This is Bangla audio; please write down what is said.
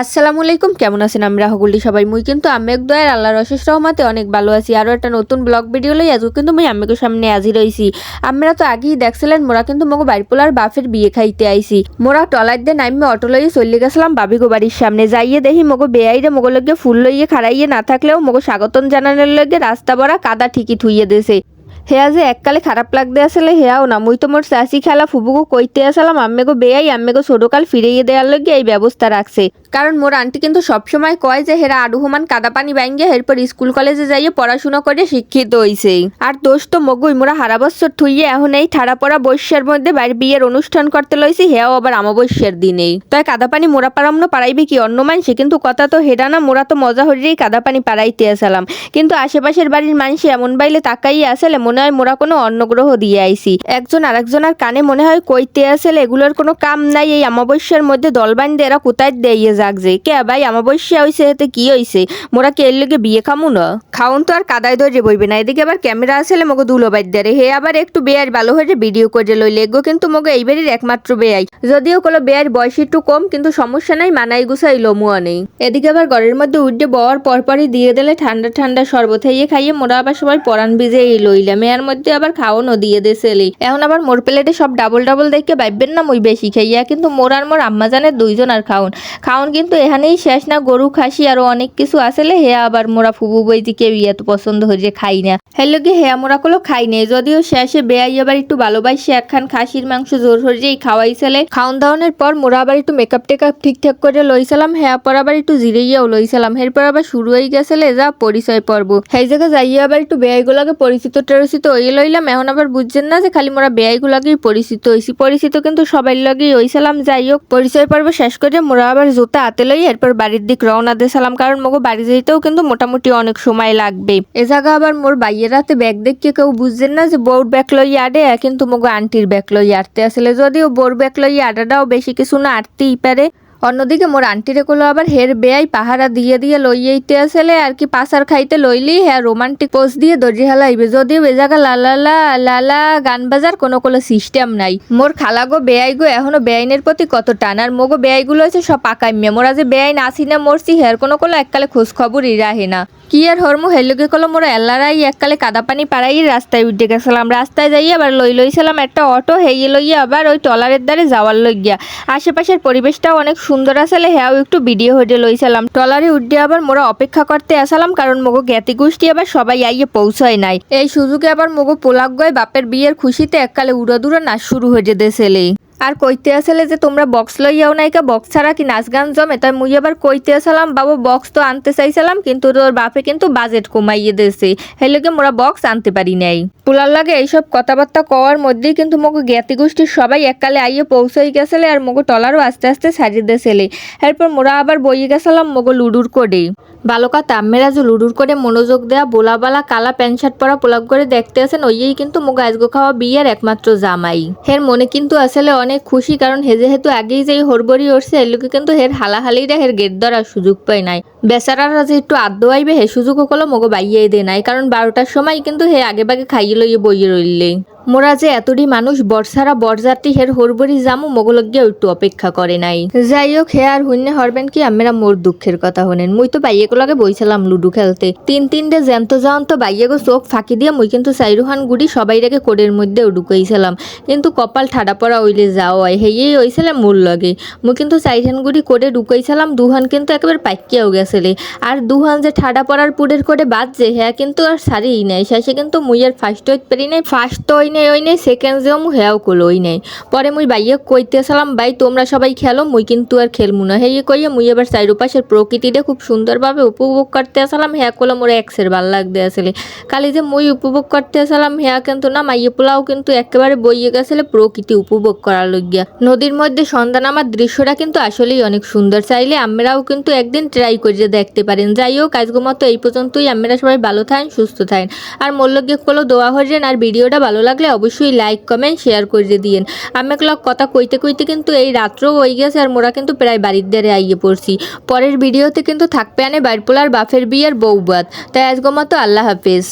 আসসালামু আলাইকুম, কেমন আছেন? আমি রাহুগুলি সবাই মুই কিন্তু আম্মেক দয়ার আল্লাহর অশেষ রহমতে অনেক ভালো আছি। আরও একটা নতুন ব্লগ ভিডিও লই আজকে কিন্তু মুই আম্মেকের সামনে হাজির রইছি। আমরা তো আগেই দেখছিলেন মোরা কিন্তু মগো বাইরপোলার বাফের বিয়ে খাইতে আইছি। মোরা টলার দিয়ে নাইমে অটো লইয়ে চলে গেছিলাম বাবিগো বাড়ির সামনে। যাইয়ে দেখি মগো বেয়াইরে মগো লগে ফুল লইয়ে খাড়াইয়ে না থাকলেও মগো স্বাগতম জানানোর লগে রাস্তা ভরা কাদা ঠিকই থুইয়ে দেছে। হেয়া যে এককালে খারাপ লাগতে আসলে হেয়াও না, মুই তো মোর চাষি খেলা ফুবুকু কইতে আসলাম আম্মেগো বেয়াই আম্মেগো ছোটকাল ফিরিয়ে দেওয়ার লগে এই ব্যবস্থা রাখছে। কারণ মোর আন্টি কিন্তু সবসময় কয় যে হেরা আডুহমান কাদা পানি বাইঙ্গে এরপর স্কুল কলেজে যাইয়ে পড়াশোনা করে শিক্ষিত হইছে। আর দোষ তো মগুই, মোরা হারা বছর থুইয়ে এখন এই ঠাড়া পড়া বৈশ্যের মধ্যে বাড়ির বিয়ের অনুষ্ঠান করতে লইছি, হেয়াও আবার আমাবস্যার দিনেই। তাই কাদা পানি মোরা পারাম না পারাইবে কি অন্য মানসে, কিন্তু কথা তো হেডা না, মোরা তো মজা হরিয়েই কাদা পানি পারাইতে আসলাম। কিন্তু আশেপাশের বাড়ির মানুষে এমন বাইলে তাকাইয়ে আসলে মনে হয় মোরা কোনো অন্নগ্রহ দিয়ে আইছি। একজন আরেকজনের কানে মনে হয় কইতে আসলে এগুলোর কোনো কাম নাই, এই আমাবস্যার মধ্যে দলবান দিয়ে এরা কোথায় দিয়ে যাক যে কে ভাই আমাবস্যা হইছে এতে কি হইছে, মোরা কে এর লগে বিয়ে খামু না? খাউন তো আর কাদায় ধরে বইবে না। এদিকে আবার ক্যামেরা আসলে মগো দুলো বাইর দেরে হে আবার একটু বেয়ার ভালো হয়ে ভিডিও করে লইলে এগো কিন্তু মগো এইবারের একমাত্র বেয়াই, যদিও কোনো বেয়ার বয়স একটু কম কিন্তু সমস্যা নাই, মানাই গুছাই লমুয়া নেই। এদিকে আবার ঘরের মধ্যে উঠে বওয়ার পরপরই দিয়ে দিলে ঠান্ডা ঠান্ডা শরবত খাইয়ে খাইয়ে মোরা আবার সবাই পরান ভিজেই লইলাম। এর মধ্যে আবার খাওয়ানো দিয়ে দেশেলি। এখন আবার মোর প্লেটে সব ডাবল ডাবল দেখে ভাববেন না মুই বেশি খাইয়া, কিন্তু মোর আর মোর আম্মা জানের দুইজন আর খাওন খাওন কিন্তু এখানেই শেষ না, গরু খাসি আরো অনেক কিছু আসলে হেয়া আবার মোরা ফুবু বইতে কেউ এত পছন্দ হয়ে খাই না, হেলগে হেয়া মোরা কোনো খাই নেই। যদিও শেষে বেয়াই আবার একটু ভালোবাসি একখান খাসির মাংস জোর হরিয়েই খাওয়াইছিলে। খাওন দাওয়ানোর পর মোরা আবার একটু মেকআপ টেকআপ ঠিকঠাক করে লইছিলাম, হ্যাঁ পর আবার একটু জিরেইয়াও লইছিলাম। এরপর আবার শুরু হয়ে গেছিলে যা পরিচয় পর্ব। সেই জায়গায় যাইয়ে আবার একটু বেয়াইগুলাকে পরিচিত টরিচিত হয়ে লইলাম। এখন আবার বুঝছেন না যে খালি মোরা বেয়াইগুলাকেই পরিচিত হয়েছি, পরিচিত কিন্তু সবাই লগেই হইছিলাম। যাই হোক পরিচয় পর্ব শেষ করে মোরা আবার জুতা হাতে লই এরপর বাড়ির দিক রওনা দিয়েছিলাম, কারণ মগো বাড়ি যেতেও কিন্তু মোটামুটি অনেক সময় লাগবে। এ জায়গা আবার মোর বাইয়ের হাতে ব্যাগ দেখে কেউ বুঝছেন না যে বউর ব্যাগ লই আডে, কিন্তু মগো আন্টির ব্যাগ লই আটতে আসলে, যদিও বউর ব্যাগ লই আডাটাও বেশি কিছু না আটতেই পারে। অন্যদিকে মোর আন্টিরে কোলো আবার হের বেয়াই পাহারা দিয়ে দিয়ে লইয়েইতে আসলে আর কি পাসার খাইতে লইলি হ্যাঁ রোমান্টিক পোজ দিয়ে দর্জি হেলাইবে। যদিও এ জায়গা লালা লালা গান বাজার কোনো সিস্টেম নাই। মোর খালাগো বেয়াই গো এখনো বেআইনের প্রতি কত টান, আর মোগো বেয়াইগুলো হচ্ছে সব পাকাইমে। মোরা যে বেআইন আসি না মরছি হের কোনো এককালে খোঁজ খবরই রাহে না। কি আর হরমু হেলুকে কলো মোরা এল্লারাই এককালে কাদা পানি পাড়াই রাস্তায় উঠে গেছিলাম। রাস্তায় যাই আবার লইছিলাম একটা অটো, হেয়ে লইয়া আবার ওই টলারের দ্বারে যাওয়ার লইয়া। আশেপাশের পরিবেশটাও অনেক সুন্দর আসলে, হ্যাঁ একটু ভিডিও হয়ে লইছিলাম। টলারে উঠে আবার মোরা অপেক্ষা করতে আসালাম, কারণ মগো জ্ঞাতি গোষ্ঠী আবার সবাই আইয়ে পৌঁছায় নাই। এই সুযোগে আবার মগো পোলাক গয় বাপের বিয়ের খুশিতে এককালে উড়াদুরা নাচ শুরু হয়ে দেশেলে। আর কইতে আসলে যে তোমরা বক্স লইয়াও নাইকা, বক্স ছাড়া কি নাচ গান জমে? তাই মুই আবার কইতে আসলাম বাবু বক্স তো আনতে চাইছিলাম, কিন্তু তোর বাপে কিন্তু বাজেট কমাইয়ে দিয়েছে, হেলেকে মোরা বক্স আনতে পারি নাই। পোলার লাগে এইসব কথাবার্তা কওয়ার মধ্যেই কিন্তু মগো জ্ঞাতি গোষ্ঠীর সবাই এককালে আইয়ে পৌঁছাই গেছিলে, আর মগো টলারও আস্তে আস্তে সাজিয়ে দিয়েছিলে। এরপর মোরা আবার বইয়ে গেছিলাম মগো লুডুর কোডে। বালকা তাম্মেরা যে লুডুর করে মনোযোগ দেয়া বোলাবালা কালা প্যান্ট শার্ট পরা পোলাক করে দেখতে আসেন, ওইই কিন্তু মুগ আজগো খাওয়া বিয়ের একমাত্র জামাই। হের মনে কিন্তু আসলে অনেক খুশি, কারণ হে যেহেতু আগেই যেই হরবরি উঠছে এর লোকে কিন্তু হের হালাহালিরা হের গেট ধরার সুযোগ পায় নাই। বেচারারা যে একটু আদ্য আইবে হে সুযোগ হলো মগো বাইয়াই দে নাই, কারণ 12টার সময় কিন্তু হে আগে বাগে খাইয়ে লইয়ে বইয়ে রইলে। মোরা যে এতটি মানুষ বর্ষারা বরযাত্রী হের হরবরি জামু মোগলজ্ঞা একটু অপেক্ষা করে নাই। যাই হোক হে আর হুন্নে হরবেন কি আমরা মোর দুঃখের কথা হনেন। মুই তো বাইয়েগুলোকে বইছিলাম লুডু খেলতে, তিনটে জ্যান্ত যাওয়ান তো বাইয়েগো চোখ ফাঁকি দিয়ে মুই কিন্তু চাইরুহান গুড়ি সবাই রেখে কোডের মধ্যেও ঢুকাইছিলাম, কিন্তু কপাল ঠাডা পড়া ওইলে যাও হয় হেয়েই হয়েছিল মোর লগে। মুই কিন্তু চাইরহান গুড়ি কোডে ঢুকাইছিলাম, দুহান কিন্তু একেবারে পাইকিয়াও গেছিলে। আর দুহান যে ঠাডা পড়ার পুডের কোডে বাজছে হ্যাঁ কিন্তু আর সারিই নাই। শেষে কিন্তু মুই আর ফার্স্ট হইতে পারি নাই, ফার্স্ট তো ওই নেই সেকেন্ড যেও মু হেয়াও কলো ওই নেই। পরে মুই বাইয়ে কইতে আসলাম ভাই তোমরা সবাই খেলো, মুই কিন্তু আর খেলমু না। হেয়ে কইয়ে মুই এবার চারিপাশের প্রকৃতিটা খুব সুন্দরভাবে উপভোগ করতে আসলাম। হ্যাঁ কলো মোরে এক্সের ভাল লাগতে আসলে, খালি যে মুই উপভোগ করতে আসলাম হ্যাঁ কিন্তু না, মাইয়ে পোলাও কিন্তু একেবারে বইয়ে গেছিলে প্রকৃতি উপভোগ করার লইগিয়া। নদীর মধ্যে সন্ধ্যা নামার দৃশ্যটা কিন্তু আসলেই অনেক সুন্দর, চাইলে আমরাও কিন্তু একদিন ট্রাই করে দেখতে পারেন। যাই হোক আজকের মতো এই পর্যন্তই, আমরা সবাই ভালো থাকেন সুস্থ থাকেন, আর মোল্লগে কলো দোয়া হরেন। আর ভিডিওটা ভালো লাগলে অবশ্যই লাইক কমেন্ট শেয়ার করে দিয়েন। আমি কথা কইতে কইতে কিন্তু এই রাত্রও হয়ে গেছে, আর মোরা কিন্তু প্রায় বাড়ির দ্বারে আইয়ে পড়ছি। পরের ভিডিওতে কিন্তু থাকবে আনে বাইরপোলার বাফের বিয়ের বউবাত। তাই আজকের মতো আল্লাহ হাফেজ।